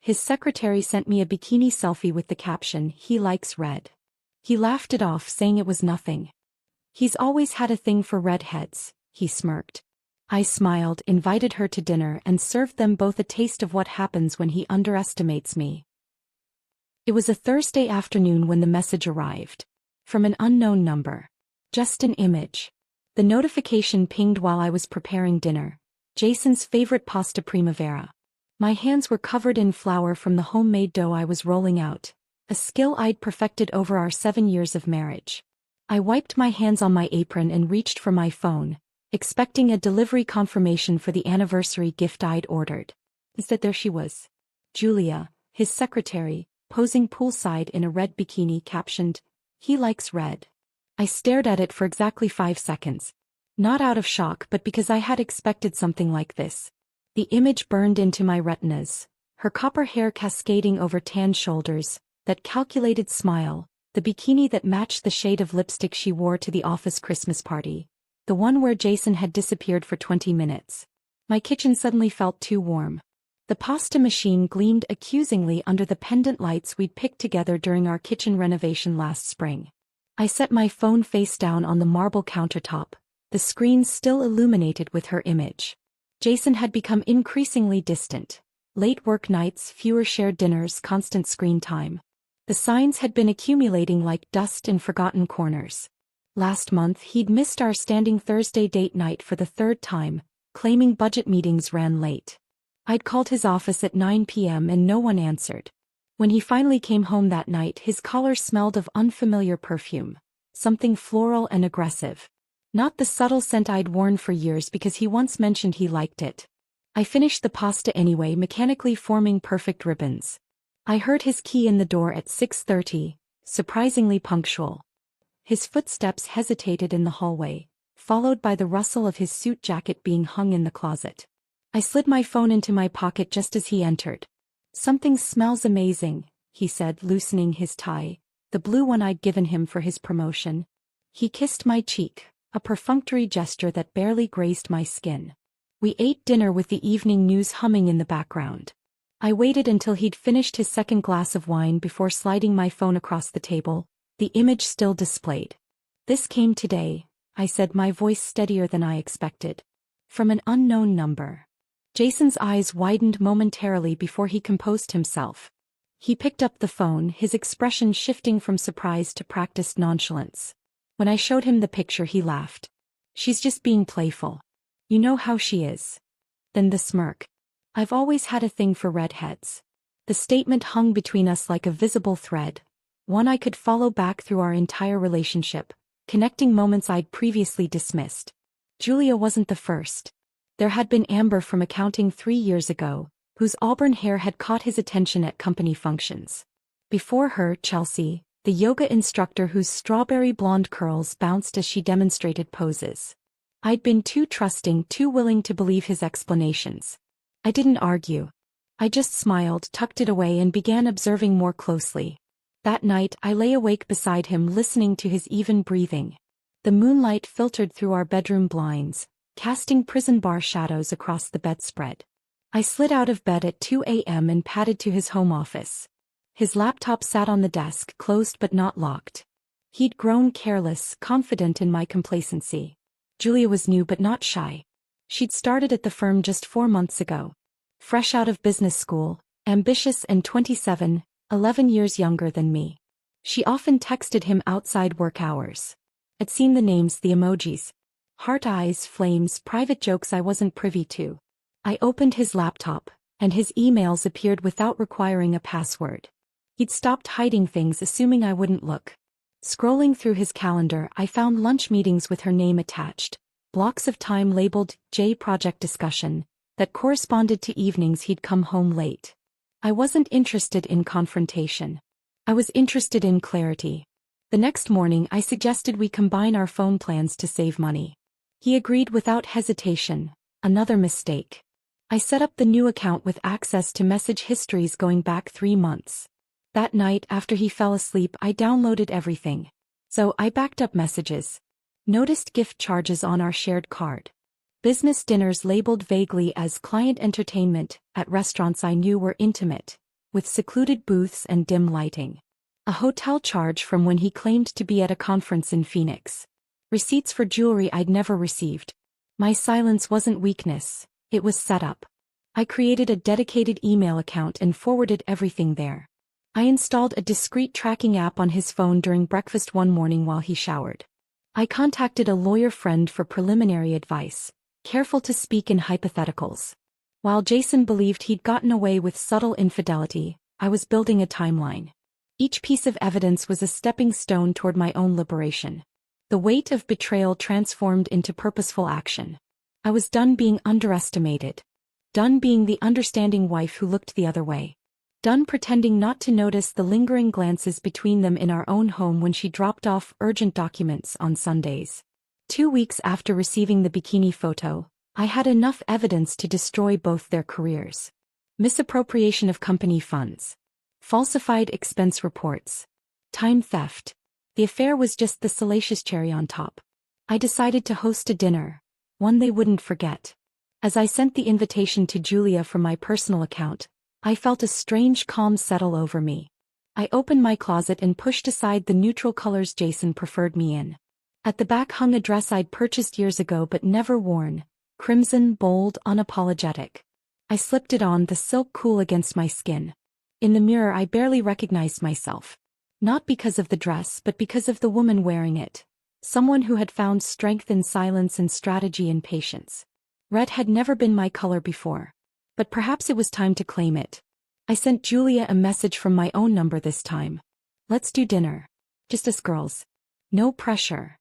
His secretary sent me a bikini selfie with the caption, "He likes red." He laughed it off, saying it was nothing. He's always had a thing for redheads, he smirked. I smiled, invited her to dinner, and served them both a taste of what happens when he underestimates me. It was a Thursday afternoon when the message arrived. From an unknown number. Just an image. The notification pinged while I was preparing dinner. Jason's favorite pasta primavera. My hands were covered in flour from the homemade dough I was rolling out, a skill I'd perfected over our 7 years of marriage. I wiped my hands on my apron and reached for my phone, expecting a delivery confirmation for the anniversary gift I'd ordered. Instead, there she was. Julia, his secretary, posing poolside in a red bikini captioned, "He likes red." I stared at it for exactly 5 seconds. Not out of shock, but because I had expected something like this. The image burned into my retinas, her copper hair cascading over tan shoulders, that calculated smile, the bikini that matched the shade of lipstick she wore to the office Christmas party, the one where Jason had disappeared for 20 minutes. My kitchen suddenly felt too warm. The pasta machine gleamed accusingly under the pendant lights we'd picked together during our kitchen renovation last spring. I set my phone face down on the marble countertop, the screen still illuminated with her image. Jason had become increasingly distant. Late work nights, fewer shared dinners, constant screen time. The signs had been accumulating like dust in forgotten corners. Last month he'd missed our standing Thursday date night for the 3rd time, claiming budget meetings ran late. I'd called his office at 9 p.m. and no one answered. When he finally came home that night, his collar smelled of unfamiliar perfume, something floral and aggressive. Not the subtle scent I'd worn for years because he once mentioned he liked it. I finished the pasta anyway, mechanically forming perfect ribbons. I heard his key in the door at 6:30, surprisingly punctual. His footsteps hesitated in the hallway, followed by the rustle of his suit jacket being hung in the closet. I slid my phone into my pocket just as he entered. "Something smells amazing," he said, loosening his tie, the blue one I'd given him for his promotion. He kissed my cheek, a perfunctory gesture that barely grazed my skin. We ate dinner with the evening news humming in the background. I waited until he'd finished his second glass of wine before sliding my phone across the table, the image still displayed. "This came today," I said, my voice steadier than I expected. "From an unknown number." Jason's eyes widened momentarily before he composed himself. He picked up the phone, his expression shifting from surprise to practiced nonchalance. When I showed him the picture, he laughed. "She's just being playful. You know how she is." Then the smirk. "I've always had a thing for redheads." The statement hung between us like a visible thread, one I could follow back through our entire relationship, connecting moments I'd previously dismissed. Julia wasn't the first. There had been Amber from accounting 3 years ago, whose auburn hair had caught his attention at company functions. Before her, Chelsea, the yoga instructor whose strawberry blonde curls bounced as she demonstrated poses. I'd been too trusting, too willing to believe his explanations. I didn't argue. I just smiled, tucked it away, and began observing more closely. That night, I lay awake beside him, listening to his even breathing. The moonlight filtered through our bedroom blinds, casting prison bar shadows across the bedspread. I slid out of bed at 2 a.m. and padded to his home office. His laptop sat on the desk, closed but not locked. He'd grown careless, confident in my complacency. Julia was new but not shy. She'd started at the firm just 4 months ago. Fresh out of business school, ambitious and 27, 11 years younger than me. She often texted him outside work hours. I'd seen the names, the emojis. Heart eyes, flames, private jokes I wasn't privy to. I opened his laptop, and his emails appeared without requiring a password. He'd stopped hiding things, assuming I wouldn't look. Scrolling through his calendar, I found lunch meetings with her name attached, blocks of time labeled J project discussion, that corresponded to evenings he'd come home late. I wasn't interested in confrontation. I was interested in clarity. The next morning I suggested we combine our phone plans to save money. He agreed without hesitation. Another mistake. I set up the new account with access to message histories going back 3 months. That night after he fell asleep, I downloaded everything. So I backed up messages. Noticed gift charges on our shared card. Business dinners labeled vaguely as client entertainment at restaurants I knew were intimate. with secluded booths and dim lighting. A hotel charge from when he claimed to be at a conference in Phoenix. Receipts for jewelry I'd never received. My silence wasn't weakness, it was set up. I created a dedicated email account and forwarded everything there. I installed a discreet tracking app on his phone during breakfast one morning while he showered. I contacted a lawyer friend for preliminary advice, careful to speak in hypotheticals. While Jason believed he'd gotten away with subtle infidelity, I was building a timeline. Each piece of evidence was a stepping stone toward my own liberation. The weight of betrayal transformed into purposeful action. I was done being underestimated. Done being the understanding wife who looked the other way. Done pretending not to notice the lingering glances between them in our own home when she dropped off urgent documents on Sundays. 2 weeks after receiving the bikini photo, I had enough evidence to destroy both their careers. Misappropriation of company funds. Falsified expense reports. Time theft. The affair was just the salacious cherry on top. I decided to host a dinner, one they wouldn't forget. As I sent the invitation to Julia from my personal account, I felt a strange calm settle over me. I opened my closet and pushed aside the neutral colors Jason preferred me in. At the back hung a dress I'd purchased years ago but never worn, crimson, bold, unapologetic. I slipped it on, the silk cool against my skin. In the mirror I barely recognized myself. Not because of the dress but because of the woman wearing it. Someone who had found strength in silence and strategy and patience. Red had never been my color before. But perhaps it was time to claim it. I sent Julia a message from my own number this time. Let's do dinner. Just us girls. No pressure.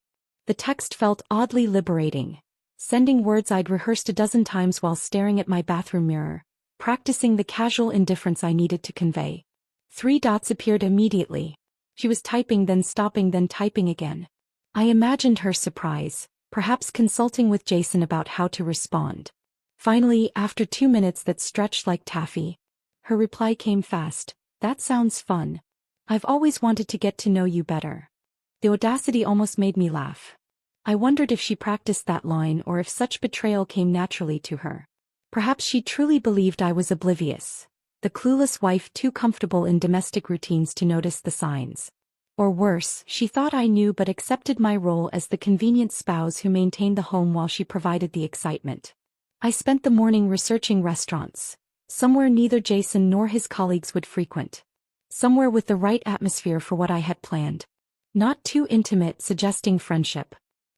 The text felt oddly liberating. Sending words I'd rehearsed a dozen times while staring at my bathroom mirror, practicing the casual indifference I needed to convey. 3 dots appeared immediately. She was typing, then stopping, then typing again. I imagined her surprise, perhaps consulting with Jason about how to respond. Finally, after 2 minutes that stretched like taffy, her reply came fast. That sounds fun. I've always wanted to get to know you better. The audacity almost made me laugh. I wondered if she practiced that line or if such betrayal came naturally to her. Perhaps she truly believed I was oblivious, the clueless wife too comfortable in domestic routines to notice the signs. Or worse, she thought I knew but accepted my role as the convenient spouse who maintained the home while she provided the excitement. I spent the morning researching restaurants, somewhere neither Jason nor his colleagues would frequent. Somewhere with the right atmosphere for what I had planned. Not too intimate, suggesting friendship.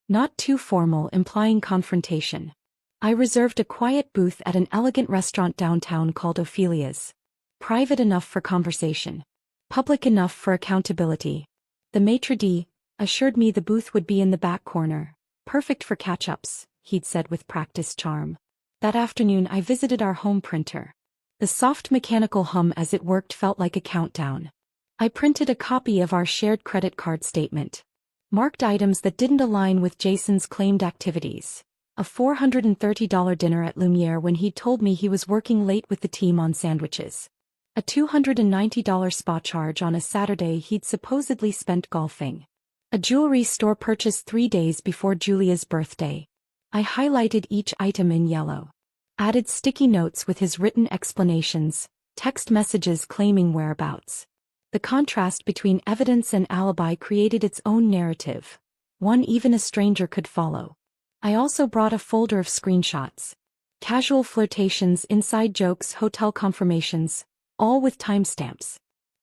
Not too formal, implying confrontation. I reserved a quiet booth at an elegant restaurant downtown called Ophelia's. Private enough for conversation. Public enough for accountability. The maitre d' assured me the booth would be in the back corner. Perfect for catch-ups, he'd said with practiced charm. That afternoon I visited our home printer. The soft mechanical hum as it worked felt like a countdown. I printed a copy of our shared credit card statement. Marked items that didn't align with Jason's claimed activities. A $430 dinner at Lumiere when he'd told me he was working late with the team on sandwiches. A $290 spa charge on a Saturday he'd supposedly spent golfing. A jewelry store purchase 3 days before Julia's birthday. I highlighted each item in yellow. Added sticky notes with his written explanations, text messages claiming whereabouts. The contrast between evidence and alibi created its own narrative, one even a stranger could follow. I also brought a folder of screenshots. Casual flirtations, inside jokes, hotel confirmations, all with timestamps.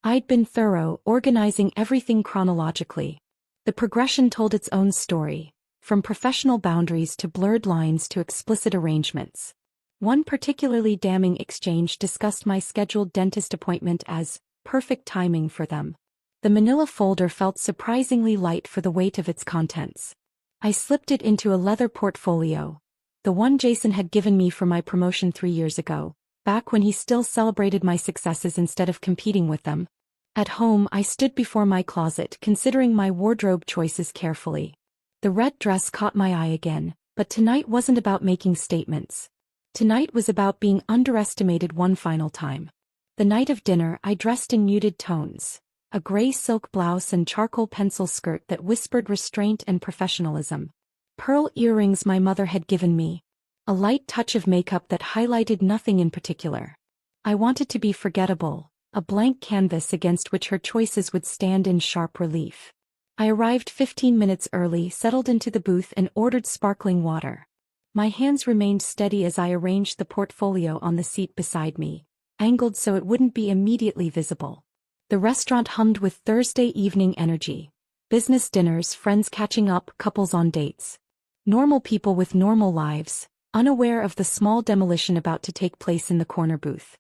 I'd been thorough, organizing everything chronologically. The progression told its own story, from professional boundaries to blurred lines to explicit arrangements. One particularly damning exchange discussed my scheduled dentist appointment as perfect timing for them. The manila folder felt surprisingly light for the weight of its contents. I slipped it into a leather portfolio, the one Jason had given me for my promotion 3 years ago, back when he still celebrated my successes instead of competing with them. At home, I stood before my closet considering my wardrobe choices carefully. The red dress caught my eye again, but tonight wasn't about making statements. Tonight was about being underestimated one final time. The night of dinner, I dressed in muted tones. A gray silk blouse and charcoal pencil skirt that whispered restraint and professionalism. Pearl earrings my mother had given me. A light touch of makeup that highlighted nothing in particular. I wanted to be forgettable, a blank canvas against which her choices would stand in sharp relief. I arrived 15 minutes early, settled into the booth and ordered sparkling water. My hands remained steady as I arranged the portfolio on the seat beside me, angled so it wouldn't be immediately visible. The restaurant hummed with Thursday evening energy. Business dinners, friends catching up, couples on dates. Normal people with normal lives, unaware of the small demolition about to take place in the corner booth.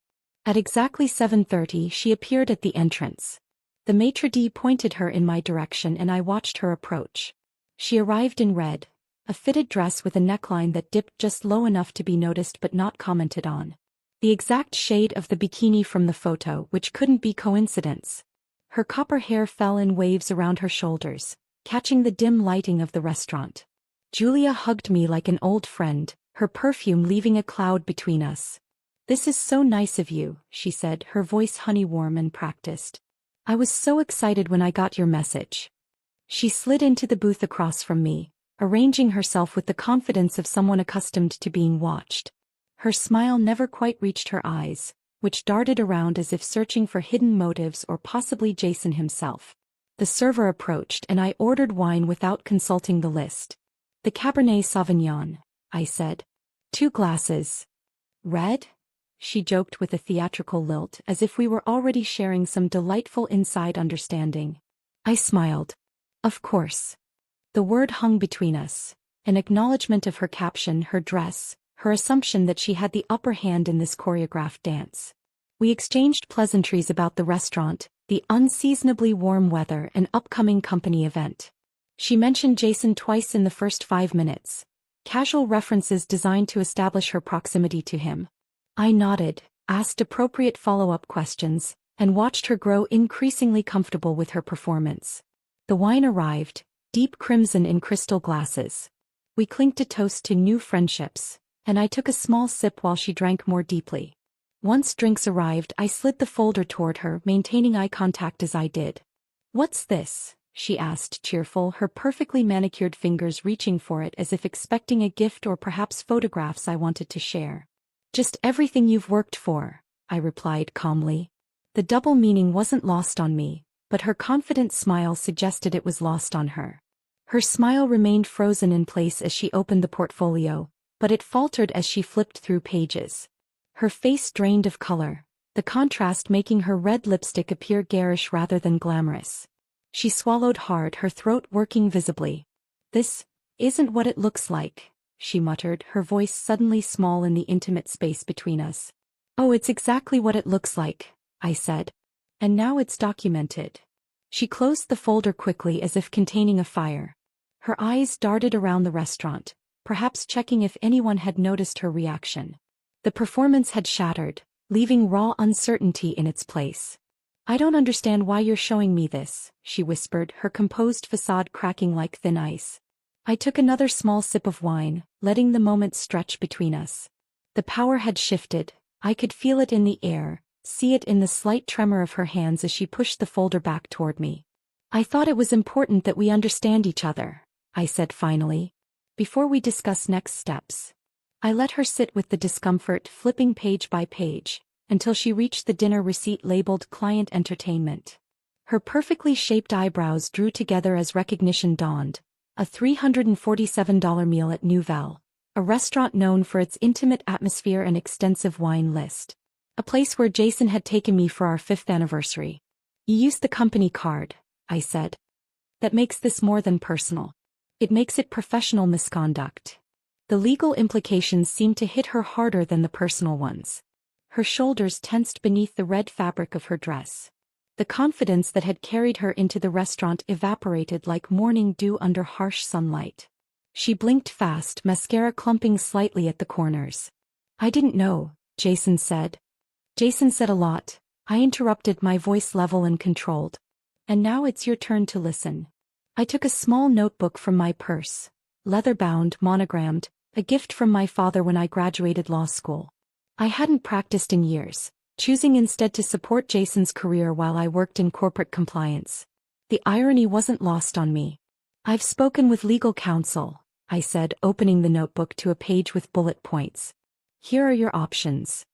At exactly 7:30 she appeared at the entrance. The maitre d' pointed her in my direction and I watched her approach. She arrived in red, a fitted dress with a neckline that dipped just low enough to be noticed but not commented on. The exact shade of the bikini from the photo, which couldn't be coincidence. Her copper hair fell in waves around her shoulders, catching the dim lighting of the restaurant. Julia hugged me like an old friend, her perfume leaving a cloud between us. "This is so nice of you," she said, her voice honey-warm and practiced. "I was so excited when I got your message." She slid into the booth across from me, arranging herself with the confidence of someone accustomed to being watched. Her smile never quite reached her eyes, which darted around as if searching for hidden motives or possibly Jason himself. The server approached and I ordered wine without consulting the list. "The Cabernet Sauvignon," I said. "2 glasses." "Red?" she joked with a theatrical lilt as if we were already sharing some delightful inside understanding. I smiled. Of course. The word hung between us, an acknowledgement of her caption, her dress, her assumption that she had the upper hand in this choreographed dance. We exchanged pleasantries about the restaurant, the unseasonably warm weather and upcoming company event. She mentioned Jason twice in the first 5 minutes, casual references designed to establish her proximity to him. I nodded, asked appropriate follow-up questions, and watched her grow increasingly comfortable with her performance. The wine arrived, deep crimson in crystal glasses. We clinked a toast to new friendships, and I took a small sip while she drank more deeply. Once drinks arrived, I slid the folder toward her, maintaining eye contact as I did. "What's this?" she asked, cheerful, her perfectly manicured fingers reaching for it as if expecting a gift or perhaps photographs I wanted to share. "Just everything you've worked for," I replied calmly. The double meaning wasn't lost on me, but her confident smile suggested it was lost on her. Her smile remained frozen in place as she opened the portfolio, but it faltered as she flipped through pages. Her face drained of color, the contrast making her red lipstick appear garish rather than glamorous. She swallowed hard, her throat working visibly. "This isn't what it looks like," she muttered, her voice suddenly small in the intimate space between us. "Oh, it's exactly what it looks like," I said. "And now it's documented." She closed the folder quickly as if containing a fire. Her eyes darted around the restaurant, perhaps checking if anyone had noticed her reaction. The performance had shattered, leaving raw uncertainty in its place. "I don't understand why you're showing me this," she whispered, her composed facade cracking like thin ice. I took another small sip of wine, letting the moment stretch between us. The power had shifted, I could feel it in the air, see it in the slight tremor of her hands as she pushed the folder back toward me. "I thought it was important that we understand each other," I said finally, "before we discuss next steps." I let her sit with the discomfort, flipping page by page, until she reached the dinner receipt labeled Client Entertainment. Her perfectly shaped eyebrows drew together as recognition dawned. A $347 meal at Nouvelle, a restaurant known for its intimate atmosphere and extensive wine list. A place where Jason had taken me for our 5th anniversary. "You used the company card," I said. "That makes this more than personal. It makes it professional misconduct." The legal implications seemed to hit her harder than the personal ones. Her shoulders tensed beneath the red fabric of her dress. The confidence that had carried her into the restaurant evaporated like morning dew under harsh sunlight. She blinked fast, mascara clumping slightly at the corners. "I didn't know," Jason said. "Jason said a lot," I interrupted, my voice level and controlled. "And now it's your turn to listen." I took a small notebook from my purse, leather-bound, monogrammed, a gift from my father when I graduated law school. I hadn't practiced in years, choosing instead to support Jason's career while I worked in corporate compliance. The irony wasn't lost on me. "I've spoken with legal counsel," I said, opening the notebook to a page with bullet points. "Here are your options.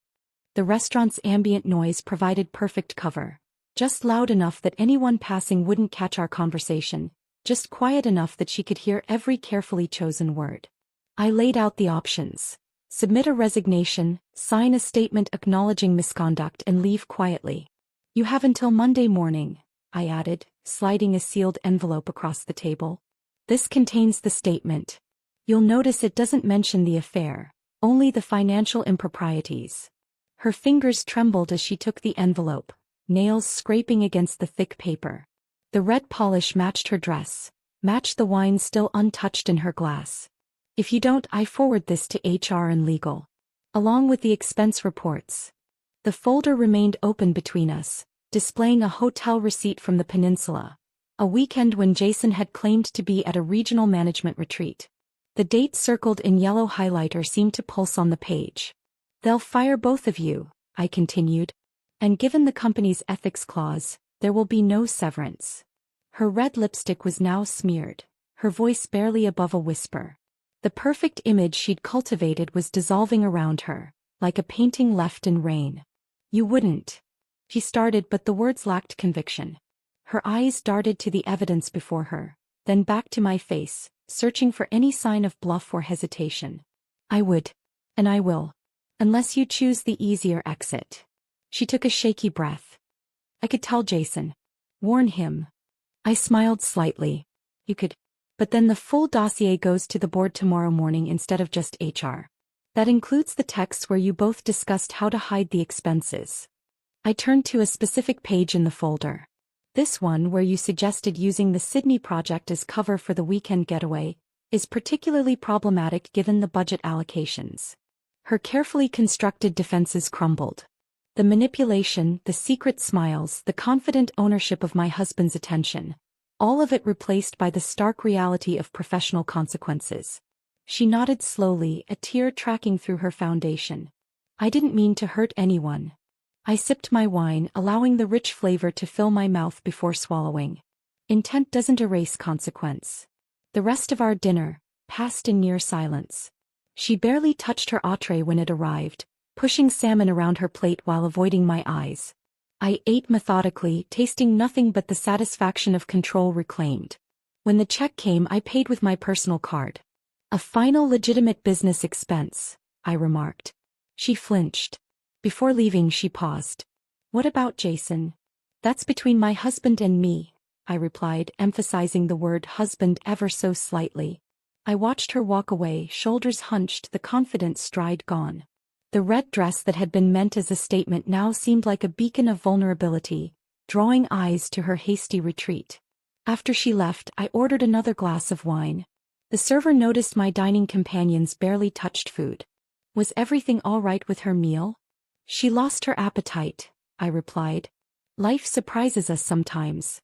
The restaurant's ambient noise provided perfect cover. Just loud enough that anyone passing wouldn't catch our conversation, just quiet enough that she could hear every carefully chosen word. I laid out the options. Submit a resignation, sign a statement acknowledging misconduct, and leave quietly. You have until Monday morning, I added, sliding a sealed envelope across the table. This contains the statement. You'll notice it doesn't mention the affair, only the financial improprieties. Her fingers trembled as she took the envelope, nails scraping against the thick paper. The red polish matched her dress, matched the wine still untouched in her glass. If you don't, I forward this to HR and legal, along with the expense reports. The folder remained open between us, displaying a hotel receipt from the peninsula, a weekend when Jason had claimed to be at a regional management retreat. The date circled in yellow highlighter seemed to pulse on the page. They'll fire both of you, I continued. And given the company's ethics clause, there will be no severance. Her red lipstick was now smeared, her voice barely above a whisper. The perfect image she'd cultivated was dissolving around her, like a painting left in rain. You wouldn't. She started, but the words lacked conviction. Her eyes darted to the evidence before her, then back to my face, searching for any sign of bluff or hesitation. I would. And I will. Unless you choose the easier exit. She took a shaky breath. I could tell Jason. Warn him. I smiled slightly. You could. But then the full dossier goes to the board tomorrow morning instead of just HR. That includes the texts where you both discussed how to hide the expenses. I turned to a specific page in the folder. This one, where you suggested using the Sydney project as cover for the weekend getaway, is particularly problematic given the budget allocations. Her carefully constructed defenses crumbled. The manipulation, the secret smiles, the confident ownership of my husband's attention, all of it replaced by the stark reality of professional consequences. She nodded slowly, a tear tracking through her foundation. I didn't mean to hurt anyone. I sipped my wine, allowing the rich flavor to fill my mouth before swallowing. Intent doesn't erase consequence. The rest of our dinner passed in near silence. She barely touched her entree when it arrived, pushing salmon around her plate while avoiding my eyes. I ate methodically, tasting nothing but the satisfaction of control reclaimed. When the check came, I paid with my personal card. A final legitimate business expense, I remarked. She flinched. Before leaving, she paused. What about Jason? That's between my husband and me, I replied, emphasizing the word husband ever so slightly. I watched her walk away, shoulders hunched, the confident stride gone. The red dress that had been meant as a statement now seemed like a beacon of vulnerability, drawing eyes to her hasty retreat. After she left, I ordered another glass of wine. The server noticed my dining companions barely touched food. Was everything all right with her meal? She lost her appetite, I replied. Life surprises us sometimes.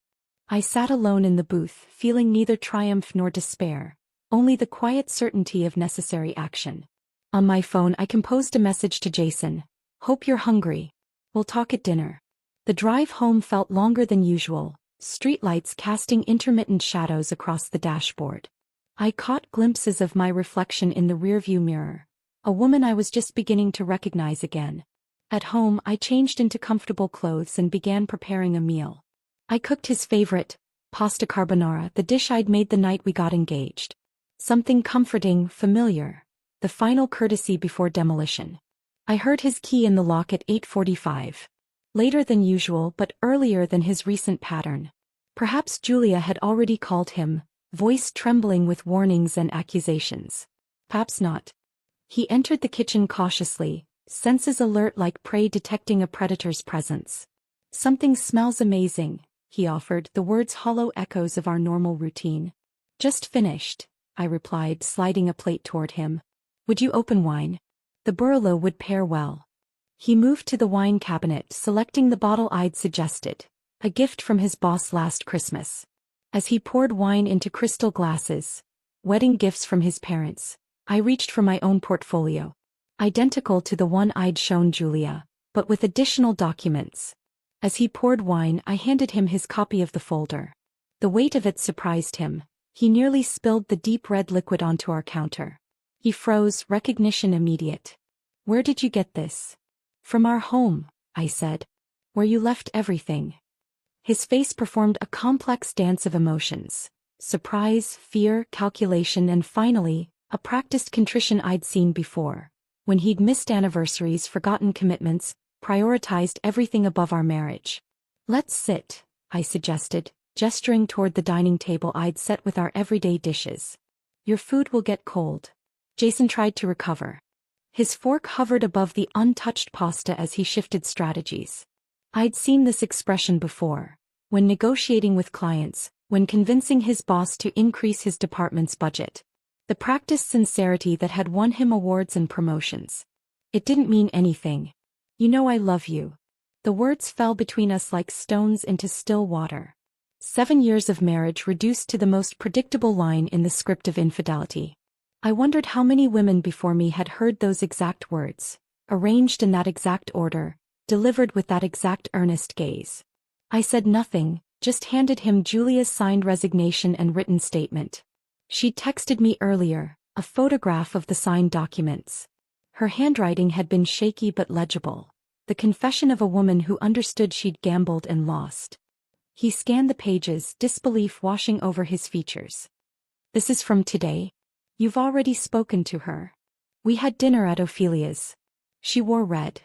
I sat alone in the booth, feeling neither triumph nor despair, only the quiet certainty of necessary action. On my phone, I composed a message to Jason. Hope you're hungry. We'll talk at dinner. The drive home felt longer than usual, streetlights casting intermittent shadows across the dashboard. I caught glimpses of my reflection in the rearview mirror, a woman I was just beginning to recognize again. At home, I changed into comfortable clothes and began preparing a meal. I cooked his favorite, pasta carbonara, the dish I'd made the night we got engaged. Something comforting, familiar. The final courtesy before demolition. I heard his key in the lock at 8:45. Later than usual, but earlier than his recent pattern. Perhaps Julia had already called him, voice trembling with warnings and accusations. Perhaps not. He entered the kitchen cautiously, senses alert like prey detecting a predator's presence. Something smells amazing, he offered, the words hollow echoes of our normal routine. Just finished, I replied, sliding a plate toward him. Would you open wine? The Burlo would pair well. He moved to the wine cabinet, selecting the bottle I'd suggested, a gift from his boss last Christmas. As he poured wine into crystal glasses, wedding gifts from his parents, I reached for my own portfolio. Identical to the one I'd shown Julia, but with additional documents. As he poured wine, I handed him his copy of the folder. The weight of it surprised him. He nearly spilled the deep red liquid onto our counter. He froze, recognition immediate. Where did you get this? From our home, I said. Where you left everything. His face performed a complex dance of emotions. Surprise, fear, calculation, and finally, a practiced contrition I'd seen before. When he'd missed anniversaries, forgotten commitments, prioritized everything above our marriage. Let's sit, I suggested, gesturing toward the dining table I'd set with our everyday dishes. Your food will get cold. Jason tried to recover. His fork hovered above the untouched pasta as he shifted strategies. I'd seen this expression before. When negotiating with clients, when convincing his boss to increase his department's budget. The practiced sincerity that had won him awards and promotions. It didn't mean anything. You know I love you. The words fell between us like stones into still water. 7 years of marriage reduced to the most predictable line in the script of infidelity. I wondered how many women before me had heard those exact words, arranged in that exact order, delivered with that exact earnest gaze. I said nothing, just handed him Julia's signed resignation and written statement. She'd texted me earlier, a photograph of the signed documents. Her handwriting had been shaky but legible, the confession of a woman who understood she'd gambled and lost. He scanned the pages, disbelief washing over his features. This is from today? You've already spoken to her. We had dinner at Ophelia's. She wore red.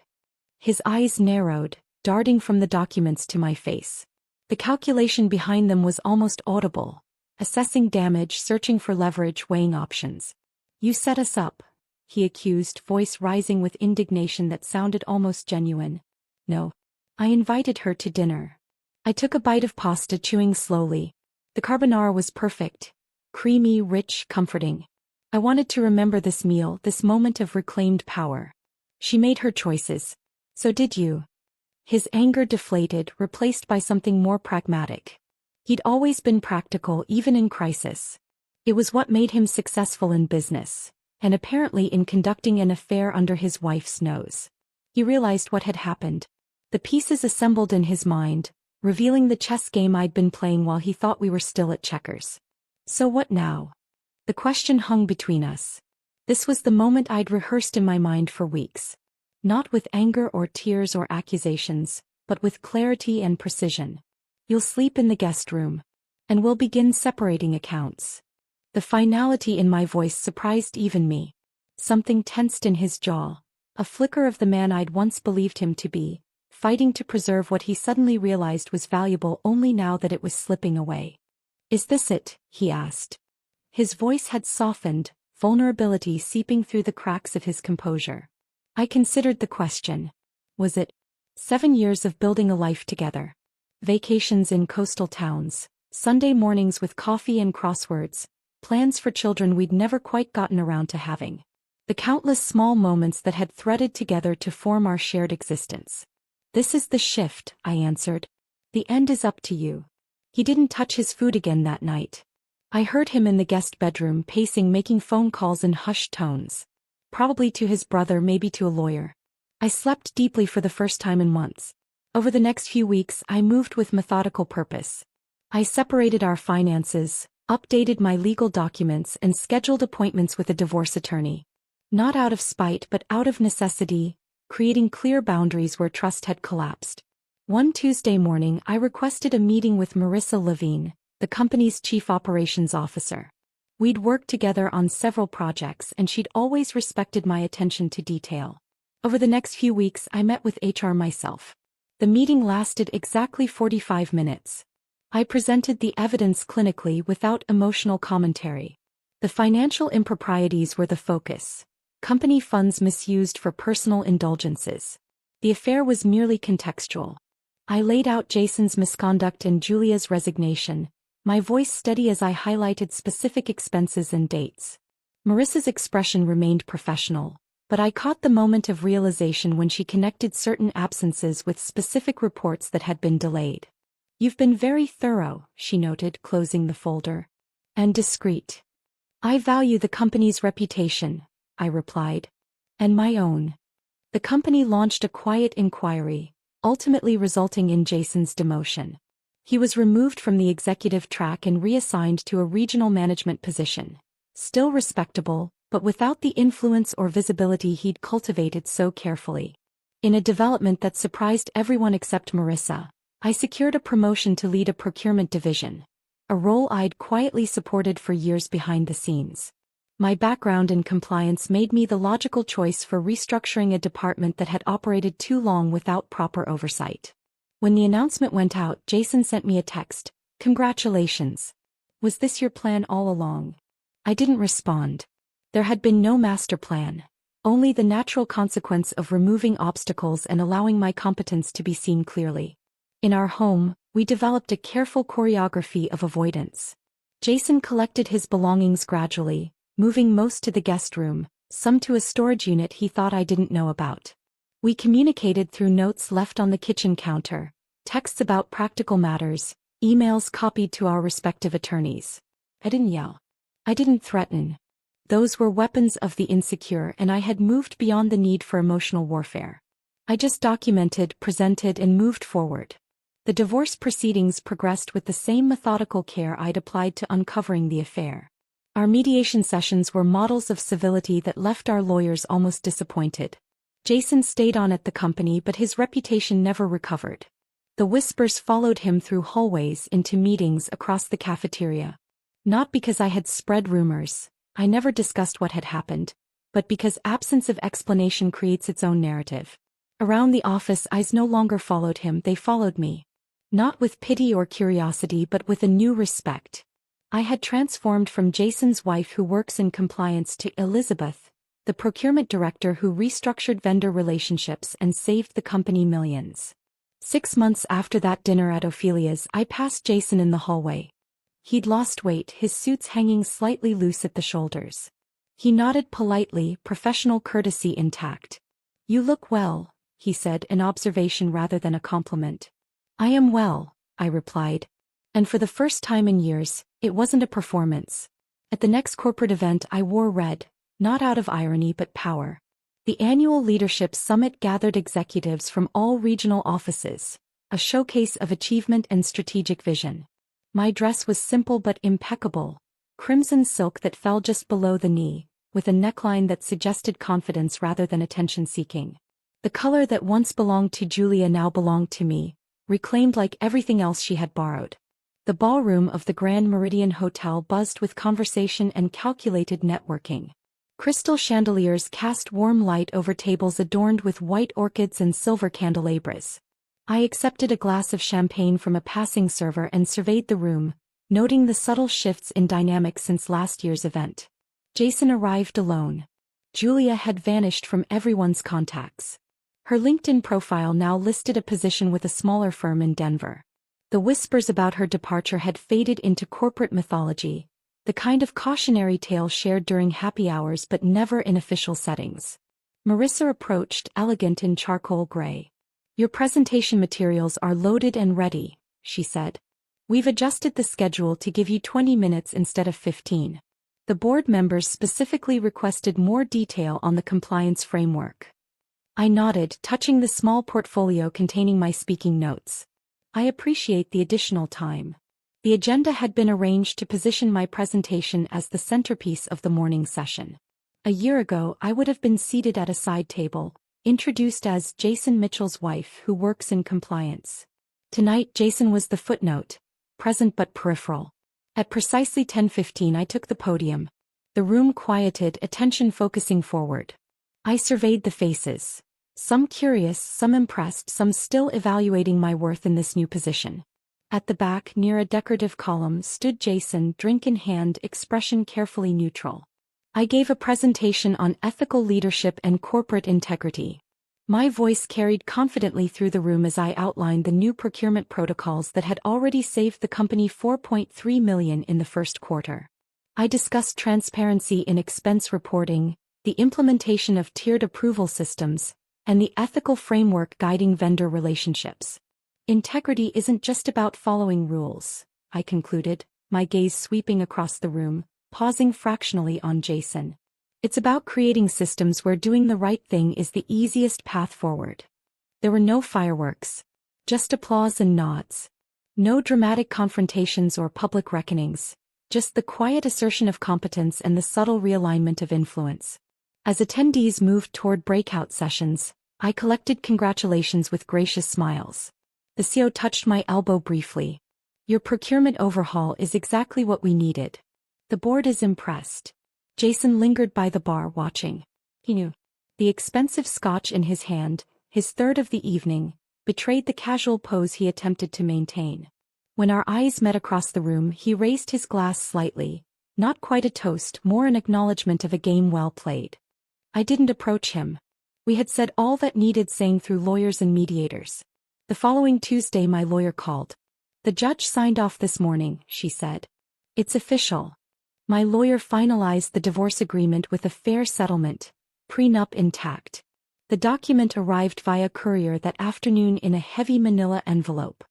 His eyes narrowed, darting from the documents to my face. The calculation behind them was almost audible. Assessing damage, searching for leverage, weighing options. You set us up, he accused, voice rising with indignation that sounded almost genuine. No. I invited her to dinner. I took a bite of pasta, chewing slowly. The carbonara was perfect. Creamy, rich, comforting. I wanted to remember this meal, this moment of reclaimed power. She made her choices. So did you. His anger deflated, replaced by something more pragmatic. He'd always been practical, even in crisis. It was what made him successful in business, and apparently in conducting an affair under his wife's nose. He realized what had happened. The pieces assembled in his mind, revealing the chess game I'd been playing while he thought we were still at checkers. So what now? The question hung between us. This was the moment I'd rehearsed in my mind for weeks. Not with anger or tears or accusations, but with clarity and precision. You'll sleep in the guest room. And we'll begin separating accounts. The finality in my voice surprised even me. Something tensed in his jaw, a flicker of the man I'd once believed him to be, fighting to preserve what he suddenly realized was valuable only now that it was slipping away. Is this it? He asked. His voice had softened, vulnerability seeping through the cracks of his composure. I considered the question. Was it? 7 years of building a life together. Vacations in coastal towns, Sunday mornings with coffee and crosswords, plans for children we'd never quite gotten around to having. The countless small moments that had threaded together to form our shared existence. This is the shift, I answered. The end is up to you. He didn't touch his food again that night. I heard him in the guest bedroom pacing, making phone calls in hushed tones. Probably to his brother, maybe to a lawyer. I slept deeply for the first time in months. Over the next few weeks, I moved with methodical purpose. I separated our finances, updated my legal documents, and scheduled appointments with a divorce attorney. Not out of spite but out of necessity, creating clear boundaries where trust had collapsed. One Tuesday morning, I requested a meeting with Marissa Levine, the company's chief operations officer. We'd worked together on several projects and she'd always respected my attention to detail. Over the next few weeks, I met with HR myself. The meeting lasted exactly 45 minutes. I presented the evidence clinically without emotional commentary. The financial improprieties were the focus. Company funds misused for personal indulgences. The affair was merely contextual. I laid out Jason's misconduct and Julia's resignation, my voice steady as I highlighted specific expenses and dates. Marissa's expression remained professional, but I caught the moment of realization when she connected certain absences with specific reports that had been delayed. You've been very thorough, she noted, closing the folder. And discreet. I value the company's reputation, I replied. And my own. The company launched a quiet inquiry, ultimately resulting in Jason's demotion. He was removed from the executive track and reassigned to a regional management position. Still respectable, but without the influence or visibility he'd cultivated so carefully. In a development that surprised everyone except Marissa, I secured a promotion to lead a procurement division, a role I'd quietly supported for years behind the scenes. My background in compliance made me the logical choice for restructuring a department that had operated too long without proper oversight. When the announcement went out, Jason sent me a text, "Congratulations. Was this your plan all along?" I didn't respond. There had been no master plan, only the natural consequence of removing obstacles and allowing my competence to be seen clearly. In our home, we developed a careful choreography of avoidance. Jason collected his belongings gradually, moving most to the guest room, some to a storage unit he thought I didn't know about. We communicated through notes left on the kitchen counter, texts about practical matters, emails copied to our respective attorneys. I didn't yell. I didn't threaten. Those were weapons of the insecure, and I had moved beyond the need for emotional warfare. I just documented, presented, and moved forward. The divorce proceedings progressed with the same methodical care I'd applied to uncovering the affair. Our mediation sessions were models of civility that left our lawyers almost disappointed. Jason stayed on at the company, but his reputation never recovered. The whispers followed him through hallways into meetings across the cafeteria. Not because I had spread rumors, I never discussed what had happened, but because absence of explanation creates its own narrative. Around the office, eyes no longer followed him, they followed me. Not with pity or curiosity, but with a new respect. I had transformed from Jason's wife who works in compliance to Elizabeth, the procurement director who restructured vendor relationships and saved the company millions. 6 months after that dinner at Ophelia's, I passed Jason in the hallway. He'd lost weight, his suits hanging slightly loose at the shoulders. He nodded politely, professional courtesy intact. "You look well," he said, an observation rather than a compliment. "I am well," I replied. And for the first time in years, it wasn't a performance. At the next corporate event I wore red, not out of irony but power. The annual leadership summit gathered executives from all regional offices, a showcase of achievement and strategic vision. My dress was simple but impeccable, crimson silk that fell just below the knee, with a neckline that suggested confidence rather than attention-seeking. The color that once belonged to Julia now belonged to me, reclaimed like everything else she had borrowed. The ballroom of the Grand Meridian Hotel buzzed with conversation and calculated networking. Crystal chandeliers cast warm light over tables adorned with white orchids and silver candelabras. I accepted a glass of champagne from a passing server and surveyed the room, noting the subtle shifts in dynamics since last year's event. Jason arrived alone. Julia had vanished from everyone's contacts. Her LinkedIn profile now listed a position with a smaller firm in Denver. The whispers about her departure had faded into corporate mythology, the kind of cautionary tale shared during happy hours but never in official settings. Marissa approached, elegant in charcoal gray. "Your presentation materials are loaded and ready," she said. "We've adjusted the schedule to give you 20 minutes instead of 15. The board members specifically requested more detail on the compliance framework." I nodded, touching the small portfolio containing my speaking notes. "I appreciate the additional time." The agenda had been arranged to position my presentation as the centerpiece of the morning session. A year ago, I would have been seated at a side table, introduced as Jason Mitchell's wife who works in compliance. Tonight, Jason was the footnote, present but peripheral. At precisely 10:15, I took the podium. The room quieted, attention focusing forward. I surveyed the faces. Some curious, some impressed, some still evaluating my worth in this new position. At the back, near a decorative column, stood Jason, drink in hand, expression carefully neutral. I gave a presentation on ethical leadership and corporate integrity. My voice carried confidently through the room as I outlined the new procurement protocols that had already saved the company $4.3 million in the first quarter. I discussed transparency in expense reporting, the implementation of tiered approval systems, and the ethical framework guiding vendor relationships. Integrity isn't just about following rules, I concluded, my gaze sweeping across the room, pausing fractionally on Jason. It's about creating systems where doing the right thing is the easiest path forward. There were no fireworks, just applause and nods. No dramatic confrontations or public reckonings, just the quiet assertion of competence and the subtle realignment of influence. As attendees moved toward breakout sessions, I collected congratulations with gracious smiles. The CEO touched my elbow briefly. Your procurement overhaul is exactly what we needed. The board is impressed. Jason lingered by the bar watching. He knew. The expensive scotch in his hand, his third of the evening, betrayed the casual pose he attempted to maintain. When our eyes met across the room, he raised his glass slightly, not quite a toast, more an acknowledgement of a game well played. I didn't approach him. We had said all that needed saying through lawyers and mediators. The following Tuesday my lawyer called. The judge signed off this morning, she said. It's official. My lawyer finalized the divorce agreement with a fair settlement, prenup intact. The document arrived via courier that afternoon in a heavy manila envelope.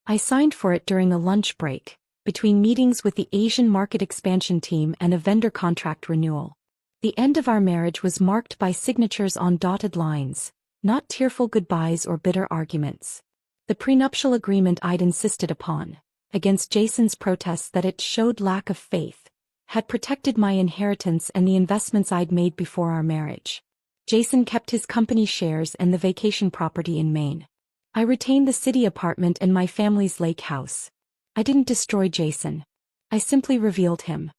I signed for it during a lunch break, between meetings with the Asian market expansion team and a vendor contract renewal. The end of our marriage was marked by signatures on dotted lines, not tearful goodbyes or bitter arguments. The prenuptial agreement I'd insisted upon, against Jason's protests that it showed lack of faith, had protected my inheritance and the investments I'd made before our marriage. Jason kept his company shares and the vacation property in Maine. I retained the city apartment and my family's lake house. I didn't destroy Jason. I simply revealed him.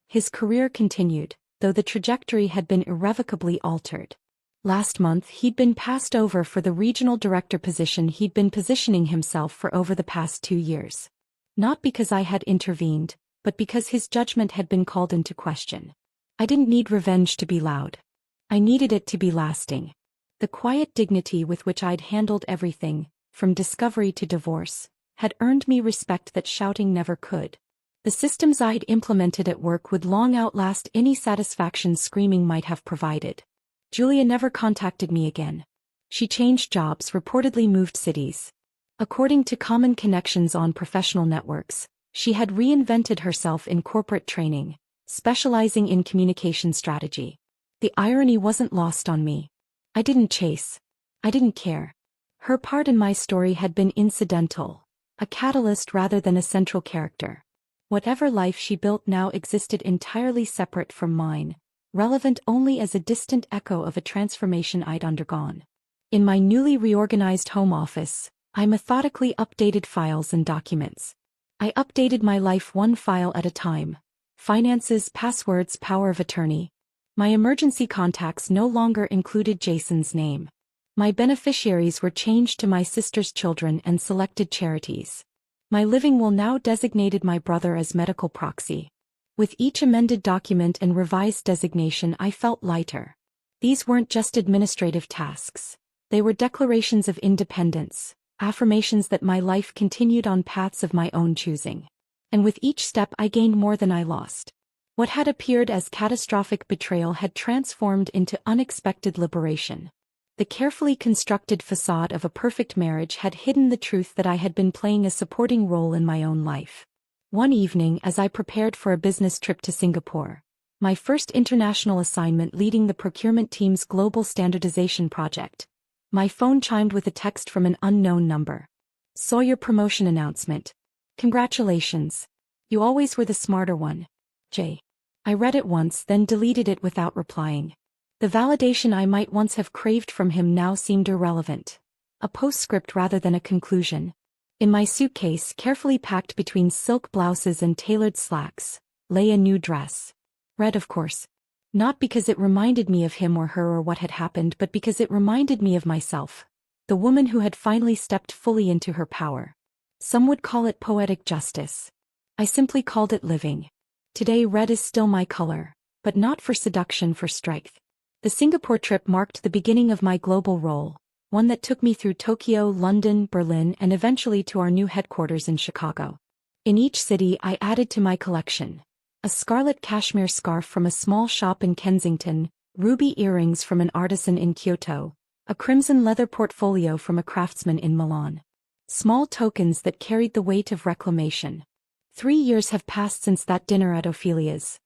His career continued, though the trajectory had been irrevocably altered. Last month he'd been passed over for the regional director position he'd been positioning himself for over the past 2 years. Not because I had intervened, but because his judgment had been called into question. I didn't need revenge to be loud. I needed it to be lasting. The quiet dignity with which I'd handled everything, from discovery to divorce, had earned me respect that shouting never could. The systems I'd implemented at work would long outlast any satisfaction screaming might have provided. Julia never contacted me again. She changed jobs, reportedly moved cities. According to common connections on professional networks, she had reinvented herself in corporate training, specializing in communication strategy. The irony wasn't lost on me. I didn't chase. I didn't care. Her part in my story had been incidental, a catalyst rather than a central character. Whatever life she built now existed entirely separate from mine, relevant only as a distant echo of a transformation I'd undergone. In my newly reorganized home office, I methodically updated files and documents. I updated my life one file at a time. Finances, passwords, power of attorney. My emergency contacts no longer included Jason's name. My beneficiaries were changed to my sister's children and selected charities. My living will now designated my brother as medical proxy. With each amended document and revised designation I felt lighter. These weren't just administrative tasks. They were declarations of independence, affirmations that my life continued on paths of my own choosing. And with each step I gained more than I lost. What had appeared as catastrophic betrayal had transformed into unexpected liberation. The carefully constructed facade of a perfect marriage had hidden the truth that I had been playing a supporting role in my own life. One evening as I prepared for a business trip to Singapore, my first international assignment leading the procurement team's global standardization project, my phone chimed with a text from an unknown number. Saw your promotion announcement. Congratulations. You always were the smarter one. J. I read it once, then deleted it without replying. The validation I might once have craved from him now seemed irrelevant. A postscript rather than a conclusion. In my suitcase, carefully packed between silk blouses and tailored slacks, lay a new dress. Red, of course. Not because it reminded me of him or her or what had happened, but because it reminded me of myself, the woman who had finally stepped fully into her power. Some would call it poetic justice. I simply called it living. Today red is still my color, but not for seduction, for strength. The Singapore trip marked the beginning of my global role, one that took me through Tokyo, London, Berlin, and eventually to our new headquarters in Chicago. In each city I added to my collection. A scarlet cashmere scarf from a small shop in Kensington, ruby earrings from an artisan in Kyoto, a crimson leather portfolio from a craftsman in Milan. Small tokens that carried the weight of reclamation. 3 years have passed since that dinner at Ophelia's.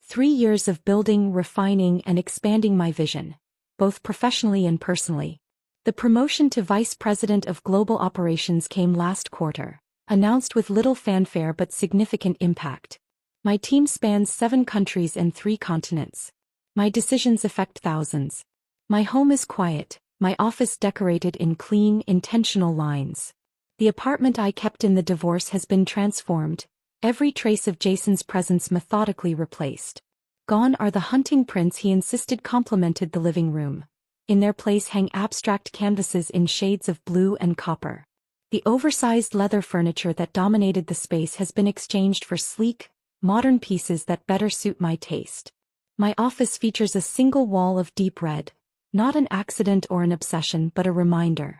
3 years of building, refining, and expanding my vision, both professionally and personally. The promotion to Vice President of Global Operations came last quarter, announced with little fanfare but significant impact. My team spans 7 countries and 3 continents. My decisions affect thousands. My home is quiet, my office decorated in clean, intentional lines. The apartment I kept in the divorce has been transformed, every trace of Jason's presence methodically replaced. Gone are the hunting prints he insisted complemented the living room. In their place hang abstract canvases in shades of blue and copper. The oversized leather furniture that dominated the space has been exchanged for sleek, modern pieces that better suit my taste. My office features a single wall of deep red, not an accident or an obsession but a reminder.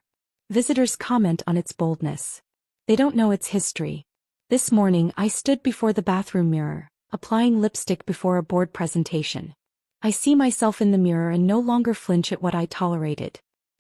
Visitors comment on its boldness. They don't know its history. This morning I stood before the bathroom mirror, applying lipstick before a board presentation. I see myself in the mirror and no longer flinch at what I tolerated.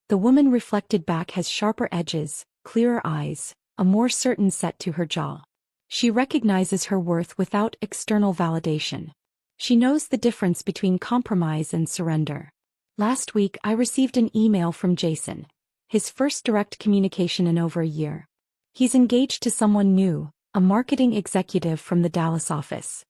The woman reflected back has sharper edges, clearer eyes, a more certain set to her jaw. She recognizes her worth without external validation. She knows the difference between compromise and surrender. Last week I received an email from Jason, his first direct communication in over a year. He's engaged to someone new, a marketing executive from the Dallas office.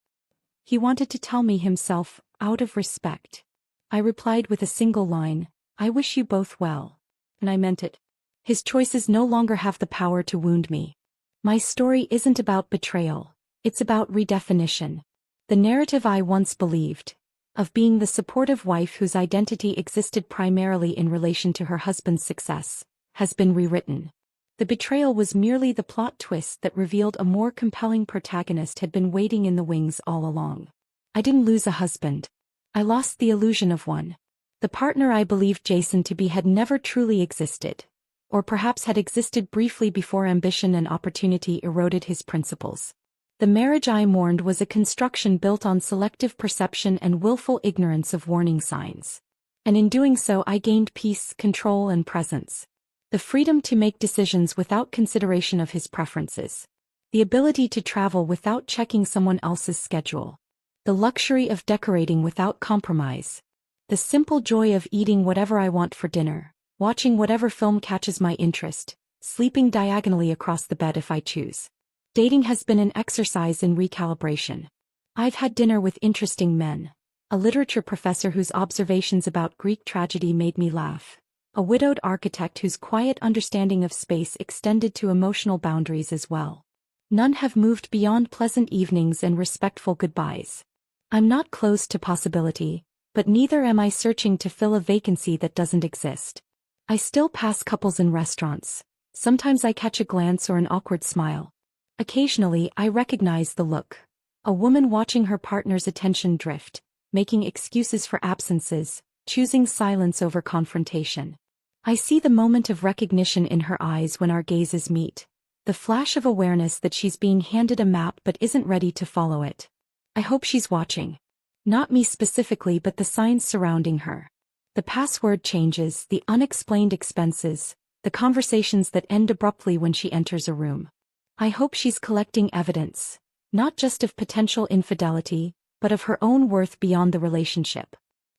He wanted to tell me himself, out of respect. I replied with a single line, "I wish you both well." And I meant it. His choices no longer have the power to wound me. My story isn't about betrayal, it's about redefinition. The narrative I once believed, of being the supportive wife whose identity existed primarily in relation to her husband's success, has been rewritten. The betrayal was merely the plot twist that revealed a more compelling protagonist had been waiting in the wings all along. I didn't lose a husband. I lost the illusion of one. The partner I believed Jason to be had never truly existed, or perhaps had existed briefly before ambition and opportunity eroded his principles. The marriage I mourned was a construction built on selective perception and willful ignorance of warning signs. And in doing so I gained peace, control and presence. The freedom to make decisions without consideration of his preferences. The ability to travel without checking someone else's schedule. The luxury of decorating without compromise. The simple joy of eating whatever I want for dinner, watching whatever film catches my interest, sleeping diagonally across the bed if I choose. Dating has been an exercise in recalibration. I've had dinner with interesting men. A literature professor whose observations about Greek tragedy made me laugh. A widowed architect whose quiet understanding of space extended to emotional boundaries as well. None have moved beyond pleasant evenings and respectful goodbyes. I'm not closed to possibility, but neither am I searching to fill a vacancy that doesn't exist. I still pass couples in restaurants. Sometimes I catch a glance or an awkward smile. Occasionally I recognize the look. A woman watching her partner's attention drift, making excuses for absences, choosing silence over confrontation. I see the moment of recognition in her eyes when our gazes meet. The flash of awareness that she's being handed a map but isn't ready to follow it. I hope she's watching. Not me specifically but the signs surrounding her. The password changes, the unexplained expenses, the conversations that end abruptly when she enters a room. I hope she's collecting evidence, not just of potential infidelity, but of her own worth beyond the relationship.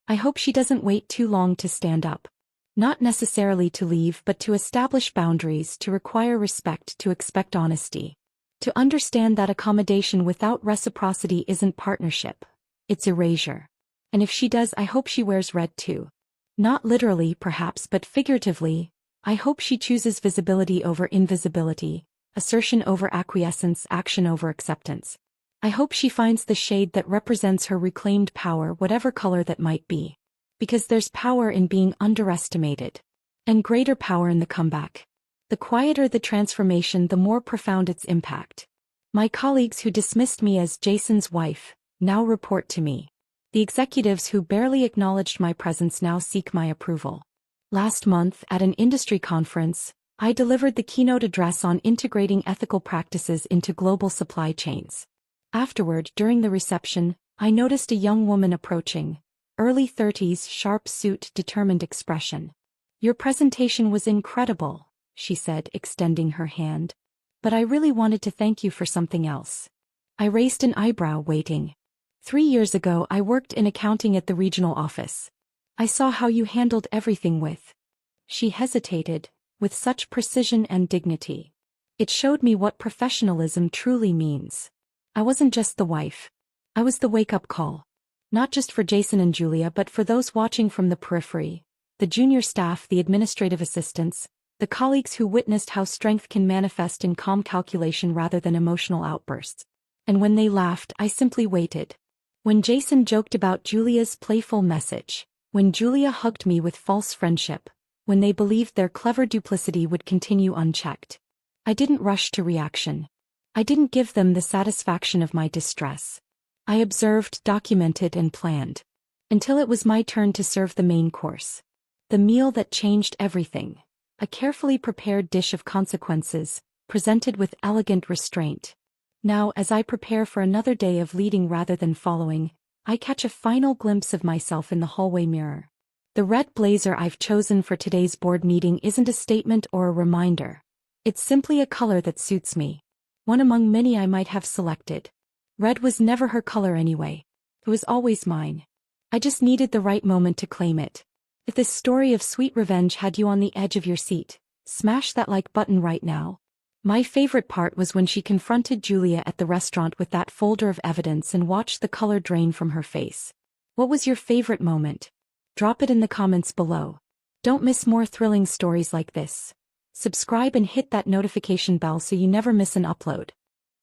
I hope she doesn't wait too long to stand up. Not necessarily to leave but to establish boundaries, to require respect, to expect honesty. To understand that accommodation without reciprocity isn't partnership, it's erasure. And if she does, I hope she wears red too. Not literally perhaps but figuratively, I hope she chooses visibility over invisibility, assertion over acquiescence, action over acceptance. I hope she finds the shade that represents her reclaimed power, whatever color that might be. Because there's power in being underestimated. And greater power in the comeback. The quieter the transformation, the more profound its impact. My colleagues who dismissed me as Jason's wife, now report to me. The executives who barely acknowledged my presence now seek my approval. Last month, at an industry conference, I delivered the keynote address on integrating ethical practices into global supply chains. Afterward, during the reception, I noticed a young woman approaching. Early 30s, sharp suit, determined expression. "Your presentation was incredible," she said, extending her hand. "But I really wanted to thank you for something else." I raised an eyebrow, waiting. 3 years ago I worked in accounting at the regional office. I saw how you handled everything with. She hesitated, with such precision and dignity. It showed me what professionalism truly means. I wasn't just the wife. I was the wake-up call. Not just for Jason and Julia but for those watching from the periphery. The the junior staff, the administrative assistants, the colleagues who witnessed how strength can manifest in calm calculation rather than emotional outbursts. And when they laughed, I simply waited. When Jason joked about Julia's playful message, when Julia hugged me with false friendship, when they believed their clever duplicity would continue unchecked, I didn't rush to reaction. I didn't give them the satisfaction of my distress. I observed, documented, and planned. Until it was my turn to serve the main course. The meal that changed everything. A carefully prepared dish of consequences, presented with elegant restraint. Now, as I prepare for another day of leading rather than following, I catch a final glimpse of myself in the hallway mirror. The red blazer I've chosen for today's board meeting isn't a statement or a reminder. It's simply a color that suits me. One among many I might have selected. Red was never her color anyway. It was always mine. I just needed the right moment to claim it. If this story of sweet revenge had you on the edge of your seat, smash that like button right now. My favorite part was when she confronted Julia at the restaurant with that folder of evidence and watched the color drain from her face. What was your favorite moment? Drop it in the comments below. Don't miss more thrilling stories like this. Subscribe and hit that notification bell so you never miss an upload.